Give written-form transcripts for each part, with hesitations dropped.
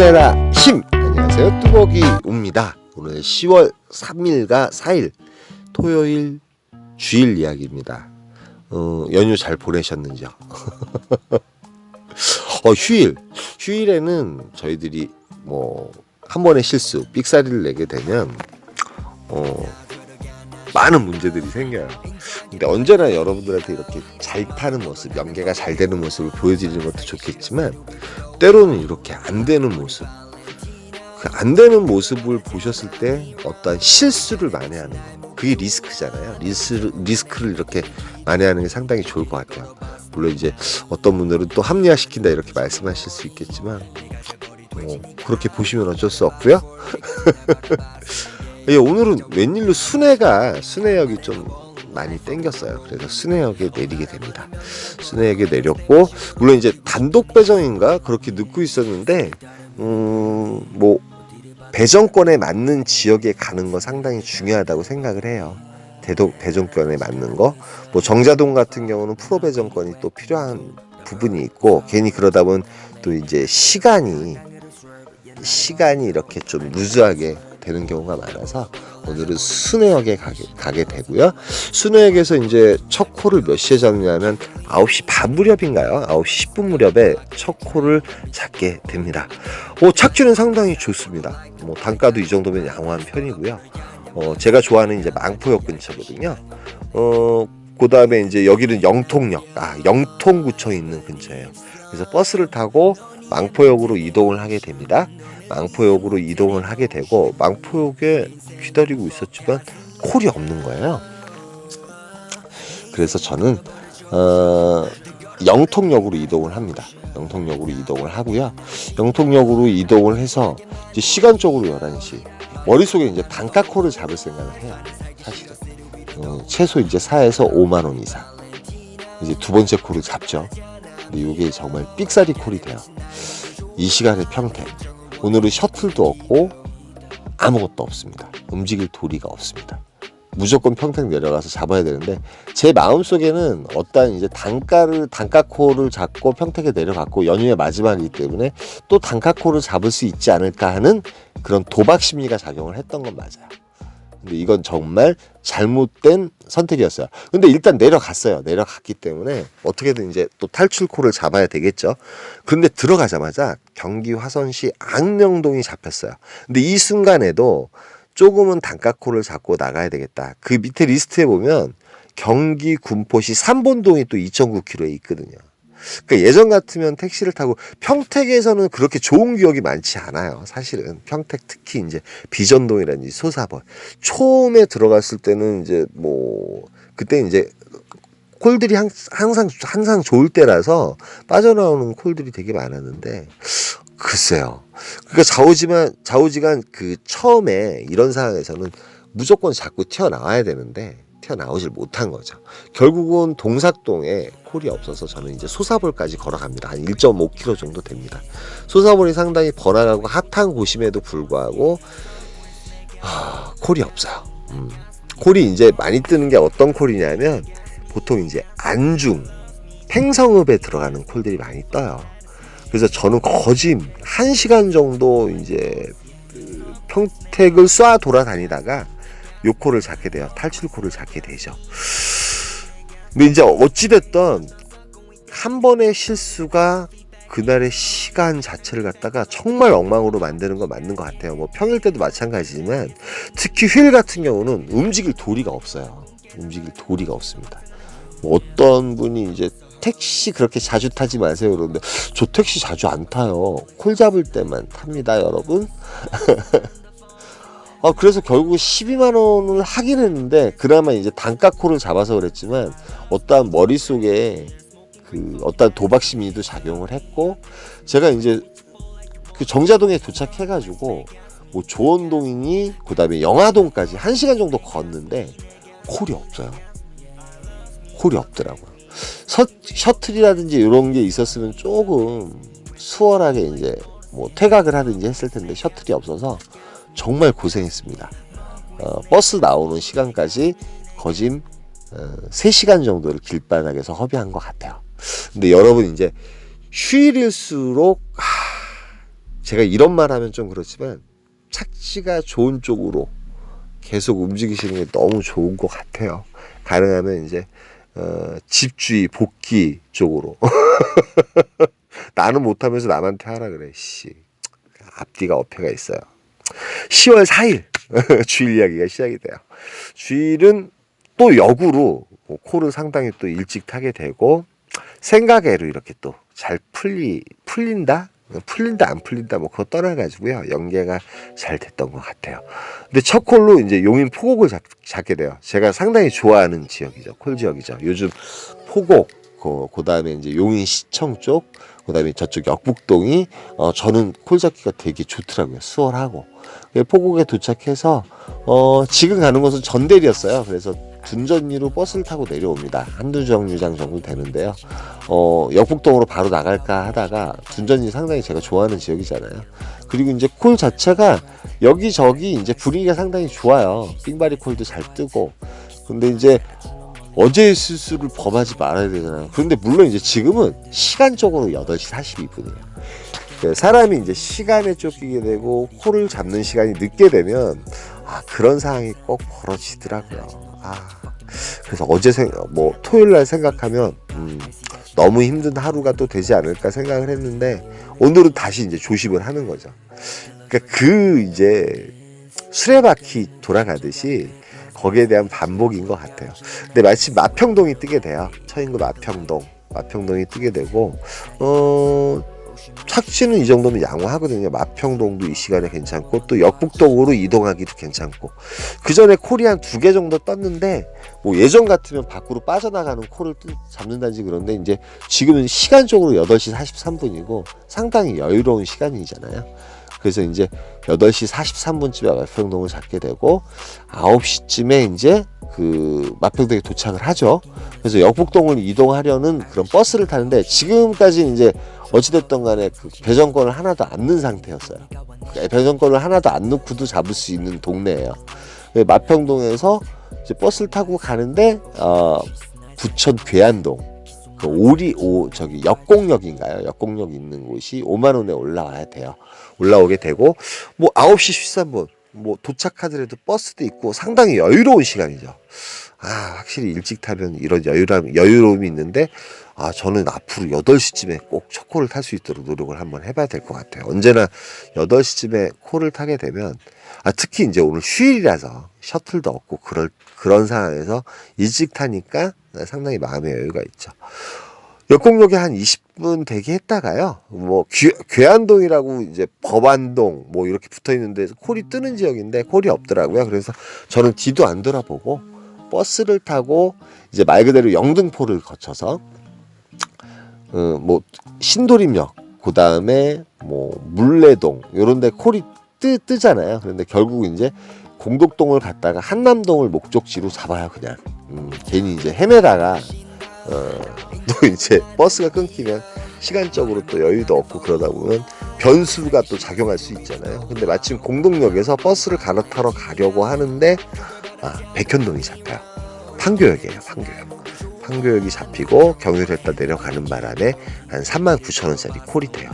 힘내라 힘! 안녕하세요, 뚜벅이입니다. 오늘 10월 3일과 4일 토요일 주일 이야기입니다. 연휴 잘 보내셨는지요? 휴일에는 저희들이 한 번의 실수, 삑사리를 내게 되면 많은 문제들이 생겨요. 근데 언제나 여러분들한테 이렇게 잘 타는 모습, 연계가 잘 되는 모습을 보여드리는 것도 좋겠지만, 때로는 이렇게 안 되는 모습, 그 안 되는 모습을 보셨을 때 어떠한 실수를 만회하는 거, 그게 리스크잖아요. 리스크를 이렇게 만회하는 게 상당히 좋을 것 같아요. 물론 이제 어떤 분들은 또 합리화시킨다 이렇게 말씀하실 수 있겠지만, 그렇게 보시면 어쩔 수 없고요. 예, 오늘은 웬일로 순회역이 좀 많이 땡겼어요. 그래서 순회역에 내리게 됩니다. 순회역에 내렸고, 물론 이제 단독 배정인가 그렇게 넣고 있었는데, 배정권에 맞는 지역에 가는 거 상당히 중요하다고 생각을 해요. 배정권에 맞는 거. 정자동 같은 경우는 프로 배정권이 또 필요한 부분이 있고, 괜히 그러다 보면 또 이제 시간이 이렇게 좀 루즈하게 되는 경우가 많아서 오늘은 순회역에 가게 되고요. 순회역에서 이제 첫 콜을 몇 시에 잡냐면 9시 반 무렵인가요? 9시 10분 무렵에 첫 콜을 잡게 됩니다. 착지는 상당히 좋습니다. 단가도 이 정도면 양호한 편이고요. 제가 좋아하는 이제 망포역 근처거든요. 그 다음에 이제 여기는 영통구청이 있는 근처예요. 그래서 버스를 타고 망포역으로 이동을 하게 됩니다. 망포역으로 이동을 하게 되고, 망포역에 기다리고 있었지만 콜이 없는 거예요. 그래서 저는 영통역으로 이동을 합니다. 영통역으로 이동을 하고요. 영통역으로 이동을 해서 이제 시간적으로 11시. 머릿속에 이제 단가콜을 잡을 생각을 해요. 사실은. 최소 이제 4에서 5만 원 이상. 이제 두 번째 콜을 잡죠. 근데 이게 정말 삑사리 콜이 돼요. 이 시간에 평택. 오늘은 셔틀도 없고 아무것도 없습니다. 움직일 도리가 없습니다. 무조건 평택 내려가서 잡아야 되는데, 제 마음속에는 어떤 이제 단가콜을 잡고 평택에 내려갔고 연휴의 마지막이기 때문에 또 단가콜을 잡을 수 있지 않을까 하는 그런 도박 심리가 작용을 했던 건 맞아요. 근데 이건 정말 잘못된 선택이었어요. 근데 일단 내려갔어요. 내려갔기 때문에 어떻게든 이제 또 탈출콜을 잡아야 되겠죠. 근데 들어가자마자 경기 화성시 앙명동이 잡혔어요. 근데 이 순간에도 조금은 단가콜을 잡고 나가야 되겠다. 그 밑에 리스트에 보면 경기 군포시 삼본동이 또 2.9km에 있거든요. 그러니까 예전 같으면 택시를 타고, 평택에서는 그렇게 좋은 기억이 많지 않아요. 사실은 평택 특히 이제 비전동이라든지 소사벌, 처음에 들어갔을 때는 이제 그때 이제 콜들이 항상 좋을 때라서 빠져나오는 콜들이 되게 많았는데, 글쎄요. 그러니까 좌우지간 그 처음에 이런 상황에서는 무조건 자꾸 튀어나와야 되는데 튀어나오질 못한 거죠. 결국은 동삭동에 콜이 없어서 저는 이제 소사볼까지 걸어갑니다. 한 1.5km 정도 됩니다. 소사볼이 상당히 번화가고 핫한 곳임에도 불구하고 콜이 없어요. 콜이 이제 많이 뜨는 게 어떤 콜이냐면, 보통 이제 안중, 팽성읍에 들어가는 콜들이 많이 떠요. 그래서 저는 거진 1시간 정도 이제 평택을 쏴 돌아다니다가 요 콜을 잡게 돼요. 탈출콜을 잡게 되죠. 근데 이제 어찌됐든 한 번의 실수가 그날의 시간 자체를 갖다가 정말 엉망으로 만드는 건 맞는 것 같아요. 평일 때도 마찬가지지만 특히 휴일 같은 경우는 움직일 도리가 없어요. 움직일 도리가 없습니다. 어떤 분이 이제 택시 그렇게 자주 타지 마세요 그러는데, 저 택시 자주 안 타요. 콜 잡을 때만 탑니다, 여러분. 그래서 결국 12만 원을 하긴 했는데, 그나마 이제 단가콜을 잡아서 그랬지만 어떠한 머릿속에 어떠한 도박 심리도 작용을 했고, 제가 이제 그 정자동에 도착해가지고 조원동이니 그 다음에 영화동까지 1시간 정도 걷는데 콜이 없어요. 콜이 없더라고요. 셔틀이라든지 이런 게 있었으면 조금 수월하게 이제 퇴각을 하든지 했을 텐데, 셔틀이 없어서 정말 고생했습니다. 버스 나오는 시간까지 거진 3시간 정도를 길바닥에서 허비한 것 같아요. 근데 여러분, 이제 휴일일수록 제가 이런 말 하면 좀 그렇지만 착지가 좋은 쪽으로 계속 움직이시는 게 너무 좋은 것 같아요. 가능하면 이제 집주의 복귀 쪽으로. 나는 못하면서 남한테 하라 그래. 씨, 앞뒤가 어폐가 있어요. 10월 4일 주일 이야기가 시작이 돼요. 주일은 또 역으로 코를 상당히 또 일찍 타게 되고 생각외로 이렇게 또 잘 풀린다 안 풀린다 뭐 그거 떠나가지고요, 연계가 잘 됐던 것 같아요. 근데 첫 콜로 이제 용인 포곡을 잡게 돼요. 제가 상당히 좋아하는 지역이죠. 콜 지역이죠. 요즘 포곡 그 다음에 이제 용인 시청 쪽, 그 다음에 저쪽 역북동이 저는 콜 잡기가 되게 좋더라고요. 수월하고. 포곡에 도착해서 지금 가는 곳은 전대리였어요. 그래서 둔전리로 버스를 타고 내려옵니다. 한두 정류장 정도 되는데요. 역북동으로 바로 나갈까 하다가 둔전리 상당히 제가 좋아하는 지역이잖아요. 그리고 이제 콜 자체가 여기저기 이제 분위기가 상당히 좋아요. 삥바리 콜도 잘 뜨고. 근데 이제 어제의 실수를 범하지 말아야 되잖아요. 그런데 물론 이제 지금은 시간적으로 8시 42분이에요. 사람이 이제 시간에 쫓기게 되고 콜을 잡는 시간이 늦게 되면 그런 상황이 꼭 벌어지더라고요. 그래서 어제 토요일 날 생각하면 너무 힘든 하루가 또 되지 않을까 생각을 했는데 오늘은 다시 이제 조심을 하는 거죠. 그러니까 이제 수레바퀴 돌아가듯이 거기에 대한 반복인 것 같아요. 근데 마침 마평동이 뜨게 돼요. 처인구 마평동이 뜨게 되고 착지는 이 정도면 양호하거든요. 마평동도 이 시간에 괜찮고 또 역북동으로 이동하기도 괜찮고, 그 전에 콜이 한 2개 정도 떴는데 뭐 예전 같으면 밖으로 빠져나가는 콜을 잡는다든지 그런데 이제 지금은 시간적으로 8시 43분이고 상당히 여유로운 시간이잖아요. 그래서 이제 8시 43분쯤에 마평동을 잡게 되고 9시쯤에 이제 그 마평동에 도착을 하죠. 그래서 역북동을 이동하려는 그런 버스를 타는데 지금까지 이제 어찌됐든 간에 그 배정권을 하나도 안 넣은 상태였어요. 배정권을 하나도 안 넣고도 잡을 수 있는 동네예요. 마평동에서 이제 버스를 타고 가는데 부천 괴안동 저기 역곡역인가요? 역곡역 있는 곳이 5만 원에 올라오게 되고 뭐 9시 13분 뭐 도착하더라도 버스도 있고 상당히 여유로운 시간이죠. 확실히 일찍 타면 이런 여유로움이 있는데 저는 앞으로 8시쯤에 꼭 첫 콜을 탈 수 있도록 노력을 한번 해봐야 될 것 같아요. 언제나 8시쯤에 콜을 타게 되면 특히 이제 오늘 휴일이라서 셔틀도 없고 그런 상황에서 일찍 타니까 상당히 마음의 여유가 있죠. 역곡역에 한 20분 대기했다가요. 뭐 괴안동이라고 이제 법안동 뭐 이렇게 붙어 있는데 콜이 뜨는 지역인데 콜이 없더라고요. 그래서 저는 뒤도 안 돌아보고 버스를 타고 이제 말 그대로 영등포를 거쳐서 뭐 신도림역, 그 다음에 뭐 물레동 요런데 콜이 뜨잖아요. 그런데 결국 이제 공덕동을 갔다가 한남동을 목적지로 잡아요. 그냥 괜히 이제 헤매다가 또 이제 버스가 끊기면 시간적으로 또 여유도 없고 그러다 보면 변수가 또 작용할 수 있잖아요. 근데 마침 공동역에서 버스를 갈아타러 가려고 하는데 백현동이 잡혀요. 판교역이에요. 판교역이 잡히고 경유됐다 내려가는 바람에 한 39,000원짜리 콜이 돼요.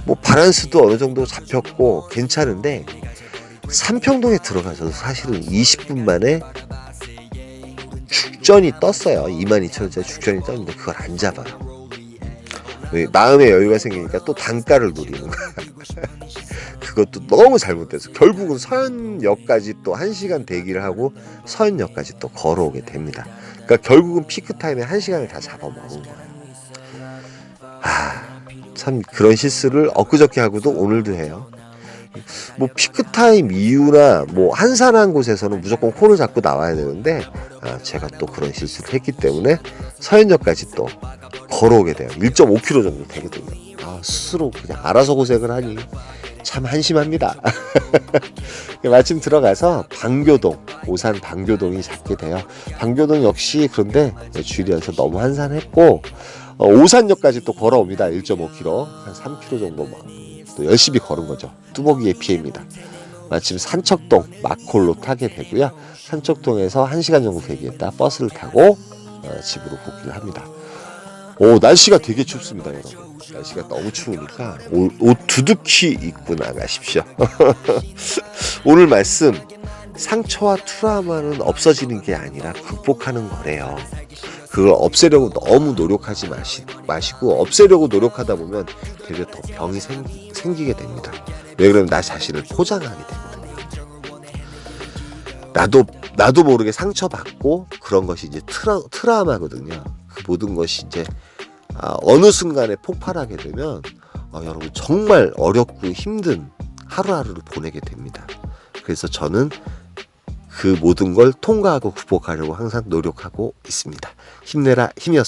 뭐 바란스도 어느 정도 잡혔고 괜찮은데 삼평동에 들어가서도 사실은 20분 만에 죽전이 떴어요. 22,000원짜리 죽전이 떴는데 그걸 안 잡아요. 마음의 여유가 생기니까 또 단가를 노리는 거야. 그것도 너무 잘못돼서 결국은 서현역까지 또 1시간 대기를 하고 서현역까지 또 걸어오게 됩니다. 그러니까 결국은 피크타임에 1시간을 다 잡아먹은 거예요. 참 그런 실수를 엊그저께 하고도 오늘도 해요. 뭐 피크타임 이후나 뭐 한산한 곳에서는 무조건 콜을 잡고 나와야 되는데 제가 또 그런 실수를 했기 때문에 서현역까지 또 걸어오게 돼요. 1.5km 정도 되거든요. 스스로 그냥 알아서 고생을 하니 참 한심합니다. 마침 들어가서 오산 방교동이 잡게 돼요. 방교동 역시 그런데 주일이어서 너무 한산했고 오산역까지 또 걸어옵니다. 1.5km 한 3km 정도 또 열심히 걸은 거죠. 뚜벅이의 피해입니다. 마침 산척동 마콜로 타게 되고요. 산척동에서 1시간 정도 대기했다 버스를 타고 집으로 복귀를 합니다. 오, 날씨가 되게 춥습니다, 여러분. 날씨가 너무 추우니까 옷 두둑히 입고 나가십시오. 오늘 말씀, 상처와 트라우마는 없어지는 게 아니라 극복하는 거래요. 그걸 없애려고 너무 노력하지 마시고 없애려고 노력하다 보면 되게 더 병이 생기게 됩니다. 왜 그러면 나 자신을 포장하게 되거든요. 나도 모르게 상처받고 그런 것이 이제 트라우마거든요. 그 모든 것이 이제 어느 순간에 폭발하게 되면 여러분 정말 어렵고 힘든 하루하루를 보내게 됩니다. 그래서 저는 그 모든 걸 통과하고 극복하려고 항상 노력하고 있습니다. 힘내라 힘이었습니다.